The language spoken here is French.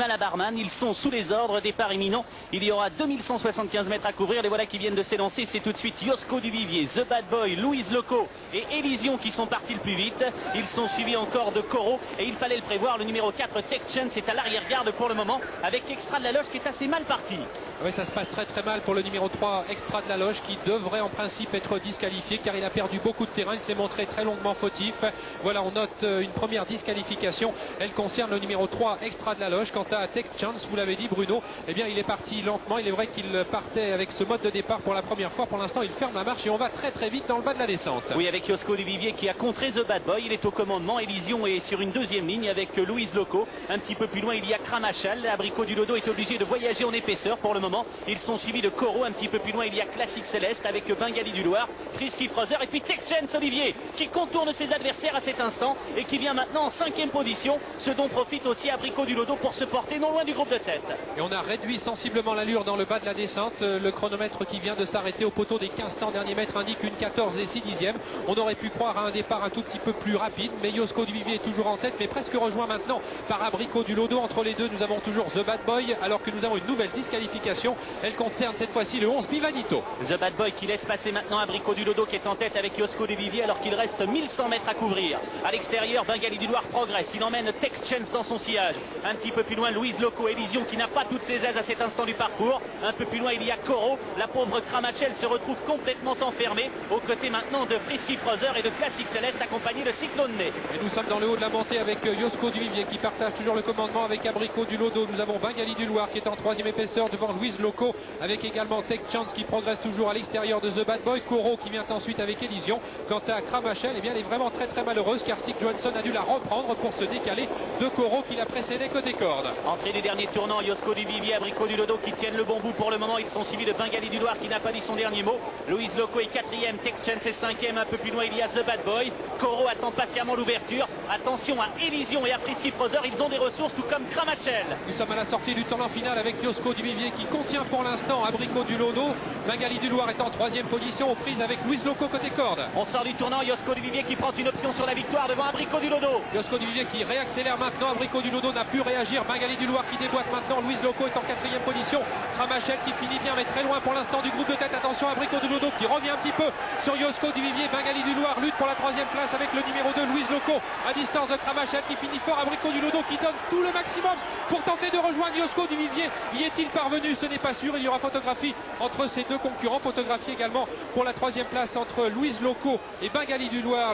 Malabarman. Ils sont sous les ordres, départ imminent. Il y aura 2175 mètres à couvrir. Les voilà qui viennent de s'élancer. C'est tout de suite Yosko Duvivier, The Bad Boy, Louise Loco et Elysion qui sont partis le plus vite. Ils sont suivis encore de Coro et il fallait le prévoir. Le numéro 4, Tech Chance, est à l'arrière-garde pour le moment avec Extra de la Loge qui est assez mal parti. Oui, ça se passe très très mal pour le numéro 3, Extra de la Loge, qui devrait en principe être disqualifié car il a perdu beaucoup de terrain. Il s'est montré très longuement fautif. Voilà, on note une première disqualification. Elle concerne le numéro 3, Extra de la Loge. Quant à Tech Chance, vous l'avez dit Bruno, eh bien il est parti lentement. Il est vrai qu'il partait avec ce mode de départ pour la première fois. Pour l'instant, il ferme la marche et on va très très vite dans le bas de la descente. Oui, avec Yosko Duvivier qui a contré The Bad Boy. Il est au commandement. Elysion est sur une deuxième ligne avec Louise Loco. Un petit peu plus loin, il y a Kramachal. Abricot du Lodo est obligé de voyager en épaisseur pour le moment. Ils sont suivis de Coro. Un petit peu plus loin, il y a Classique Céleste avec Bengali du Loir, Frisky Frozer et puis Tech Chance Olivier qui contourne ses adversaires à cet instant et qui vient maintenant en 5e position, ce dont profite aussi Abricot du Lodo pour se porter non loin du groupe de tête. Et on a réduit sensiblement l'allure dans le bas de la descente. Le chronomètre qui vient de s'arrêter au poteau des 1500 derniers mètres indique une 14 et 6 dixièmes. On aurait pu croire à un départ un tout petit peu plus rapide, mais Yosko Duvivier est toujours en tête, mais presque rejoint maintenant par Abricot du Lodo. Entre les deux, nous avons toujours The Bad Boy, alors que nous avons une nouvelle disqualification. Elle concerne cette fois-ci le 11 Bivanito. The Bad Boy qui laisse passer maintenant Abricot du Lodo qui est en tête avec Yosko Duvivier alors qu'il reste 1100 mètres à couvrir. À l'extérieur, Bengali du Loir progresse. Il emmène Tech Chance dans son sillage. Un petit peu plus loin, Louise Loco, Elysion qui n'a pas toutes ses aises à cet instant du parcours. Un peu plus loin, il y a Coro. La pauvre Kramachel se retrouve complètement enfermée aux côtés maintenant de Frisky Frozer et de Classique Céleste accompagné de Cyclone Nez. Et nous sommes dans le haut de la montée avec Yosko Duvivier qui partage toujours le commandement avec Abricot du Lodo. Nous avons Bengali du Loir qui est en 3e épaisseur devant Louise Loco avec également Tech Chance qui progresse toujours à l'extérieur de The Bad Boy. Coro qui vient ensuite avec Elysion. Quant à Kramachel, eh bien, elle est vraiment très très malheureuse car Stick Johansson a dû la reprendre pour se décaler de Coro qui la précédait côté corde. Entrée des derniers tournants, Yosko Duvivier, Abricot du Lodo qui tiennent le bon bout pour le moment. Ils sont suivis de Bengali du Loir qui n'a pas dit son dernier mot. Louise Loco est 4e, Tech Chance est 5e. Un peu plus loin, il y a The Bad Boy. Coro attend patiemment l'ouverture. Attention à Elysion et à Frisky Frozer. Ils ont des ressources tout comme Kramachel. Nous sommes à la sortie du tournant final avec Yosko Duvivier qui contient pour l'instant Abricot du Lodo. Bengali du Loir est en 3e position aux prises avec Louise Loco côté corde. On sort du tournant, Yosko Duvivier qui prend une option sur la victoire devant Abricot du Lodo. Yosko Duvivier qui réaccélère maintenant. Abricot du Lodo n'a pu réagir. Bengali du Loir qui déboîte maintenant. Louise Loco est en 4e position. Kramachel qui finit bien mais très loin pour l'instant du groupe de tête. Attention Abricot du Lodo qui revient un petit peu sur Yosko Duvivier. Bengali du Loir lutte pour la 3e place avec le numéro 2 Louise Loco à distance de Kramachel qui finit fort. Abricot du Lodo qui donne tout le maximum pour tenter de rejoindre Yosko Duvivier. Y est-il parvenu? Ce n'est pas sûr. Il y aura photographie entre ces deux concurrents. Photographie également pour la 3e place entre Louise Loco et Bengali du Loir.